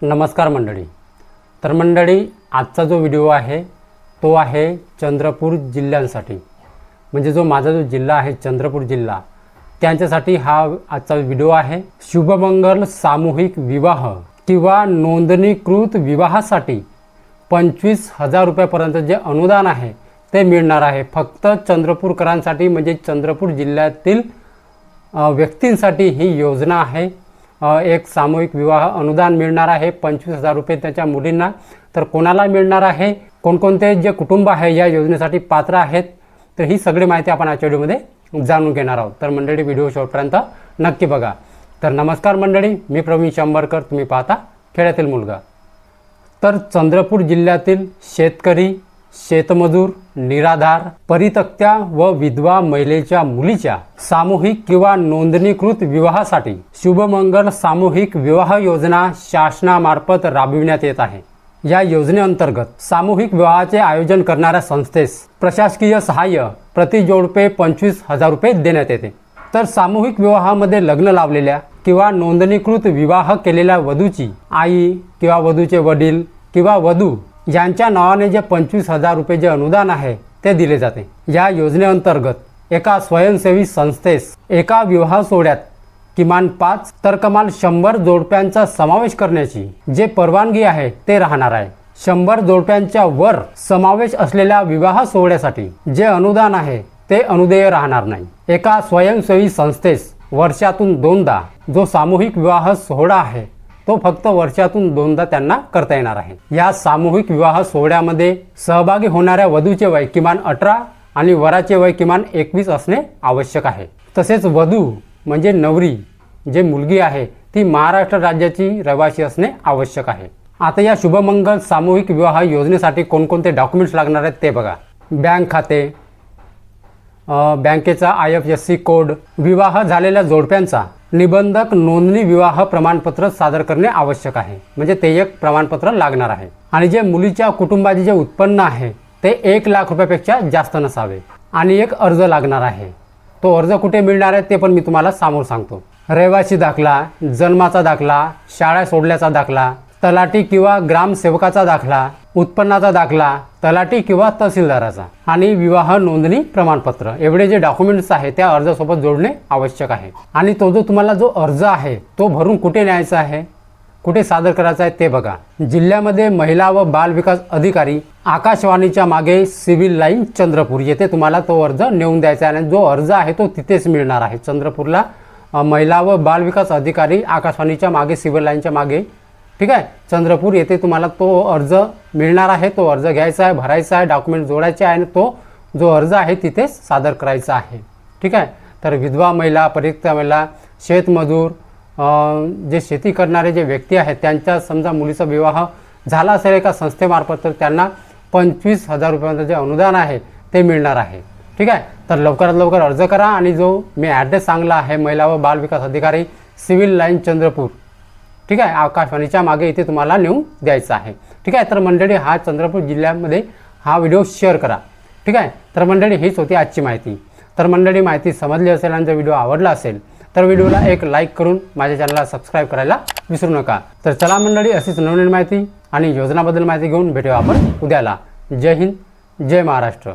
नमस्कार मंडळी. तर मंडळी, आजचा जो व्हिडिओ आहे तो आहे चंद्रपूर जिल्ह्यांसाठी, म्हणजे जो माझा जो जिल्हा आहे चंद्रपूर जिल्हा, त्यांच्यासाठी हा आजचा व्हिडिओ आहे. शुभमंगल सामूहिक विवाह किंवा नोंदणीकृत विवाहासाठी 25,000 रुपयापर्यंत जे अनुदान आहे ते मिळणार आहे फक्त चंद्रपूरकरांसाठी, म्हणजे चंद्रपूर जिल्ह्यातील व्यक्तींसाठी ही योजना आहे. एक सामूहिक विवाह अनुदान मिळणार आहे 25,000 रुपये त्याच्या मुलींना. तर कोणाला मिळणार आहे, कोणकोणते जे कुटुंब आहे या योजनेसाठी पात्र आहेत, तर ही सगळी माहिती आपण आजच्या व्हिडिओमध्ये जाणून घेणार आहोत. तर मंडळी, व्हिडिओ शेवटपर्यंत नक्की बघा. तर नमस्कार मंडळी, मी प्रवीण शंभरकर, तुम्ही पाहता खेड्यातील मुलगा. तर चंद्रपूर जिल्ह्यातील शेतकरी, शेतमजूर, निराधार, परित्यक्त्या व विधवा महिलेच्या मुलीच्या सामूहिक किंवा नोंदणीकृत विवाहासाठी शुभमंगल सामूहिक विवाह योजना शासनामार्फत राबविण्यात येत आहे. या योजनेअंतर्गत सामूहिक विवाहाचे आयोजन करणाऱ्या संस्थेस प्रशासकीय सहाय्य प्रति जोडपे 25,000 रुपये देण्यात येते. तर सामूहिक विवाहामध्ये लग्न लावलेल्या किंवा नोंदणीकृत विवाह केलेल्या वधूची आई किंवा वधूचे वडील किंवा वधू यांच्या नावाने जे 25,000 रुपये जे अनुदान आहे ते दिले जाते. या योजनेअंतर्गत एका स्वयंसेवी संस्थेस एका विवाह सोहळ्यात किमान 5 तर कमाल 100 जोडप्यांचा समावेश करण्याची जे परवानगी आहे ते राहणार आहे. 100 जोडप्यांच्या वर समावेश असलेल्या विवाह सोहळ्यासाठी जे अनुदान आहे ते अनुदेय राहणार नाही. एका स्वयंसेवी संस्थेस वर्षातून 2दा जो सामूहिक विवाह सोहळा आहे तो फक्त वर्षातून 2दा त्यांना करता येणार आहे. या सामूहिक विवाह सोहळ्यामध्ये सहभागी होणाऱ्या वधूचे वय किमान 18 आणि वराचे वय किमान 21 असणे आवश्यक आहे. तसेच वधू म्हणजे नवरी जे मुलगी आहे ती महाराष्ट्र राज्याची रहिवासी असणे आवश्यक आहे. आता या शुभमंगल सामूहिक विवाह योजनेसाठी कोणकोणते डॉक्युमेंट्स लागणार आहेत ते बघा. बँक खाते, बँकेचा IFSC कोड, विवाह झालेल्या जोडप्यांचा निबंधक नोंदणी विवाह प्रमाणपत्र सादर करणे आवश्यक आहे, म्हणजे ते एक प्रमाणपत्र लागणार आहे. आणि जे मुलीच्या कुटुंबाचे जे उत्पन्न आहे ते 1 लाख रुपयापेक्षा जास्त नसावे. आणि एक अर्ज लागणार आहे. तो अर्ज कुठे मिळणार आहे ते पण मी तुम्हाला समोर सांगतो. रहिवासी दाखला, जन्माचा दाखला, शाळा सोडल्याचा दाखला, तलाठी किंवा ग्रामसेवकाचा दाखला, उत्पन्नाचा दाखला, तलाठी किंवा तहसीलदाराचा आणि विवाह नोंदणी प्रमाणपत्र, एवढे जे डॉक्युमेंट्स आहे त्या अर्जासोबत जोडणे आवश्यक आहे. आणि तो जो अर्ज आहे तो भरून कुठे न्यायचा आहे, कुठे सादर करायचा आहे ते बघा. जिल्ह्यामध्ये महिला व बाल विकास अधिकारी, आकाशवाणीच्या मागे सिव्हिल लाईन चंद्रपूर, येथे तुम्हाला तो अर्ज नेऊन द्यायचा आहे. आणि जो अर्ज आहे तो तिथेच मिळणार आहे चंद्रपूरला. महिला व बाल विकास अधिकारी, आकाशवाणीच्या मागे सिव्हिल लाईनच्या मागे, ठीक आहे, चंद्रपूर येथे तुम्हाला तो अर्ज मिळणार आहे. तो अर्ज घ्यायचा आहे, भरायचा आहे, डॉक्युमेंट जोडायचे आहे आणि तो जो अर्ज आहे तिथेच सादर करायचा आहे. ठीक आहे. तर विधवा महिला, परित्यक्त्या महिला, शेतमजूर, जे शेती करणारे जे व्यक्ती आहेत त्यांच्या समजा मुलीचा विवाह झाला असेल एका संस्थेमार्फत तर त्यांना 25,000 रुपयांचं जे अनुदान आहे ते मिळणार आहे. ठीक आहे. तर लवकरात लवकर अर्ज करा. आणि जो मी ॲड्रेस सांगला आहे महिला व बाल विकास अधिकारी, सिव्हिल लाईन चंद्रपूर, ठीक आहे, आकाशवाणीच्या मागे इथे तुम्हाला नेऊन द्यायचं आहे. ठीक आहे. तर मंडळी, हा चंद्रपूर जिल्ह्यामध्ये हा व्हिडिओ शेअर करा. ठीक आहे. तर मंडळी, हीच होती आजची माहिती. तर मंडळी, माहिती समजली असेल आणि जर व्हिडिओ आवडला असेल तर व्हिडिओला एक लाईक करून माझ्या चॅनलला सबस्क्राईब करायला विसरू नका. तर चला मंडळी, अशीच नवनवीन माहिती आणि योजनाबद्दल माहिती घेऊन भेटूया आपण उद्याला. जय हिंद, जय महाराष्ट्र.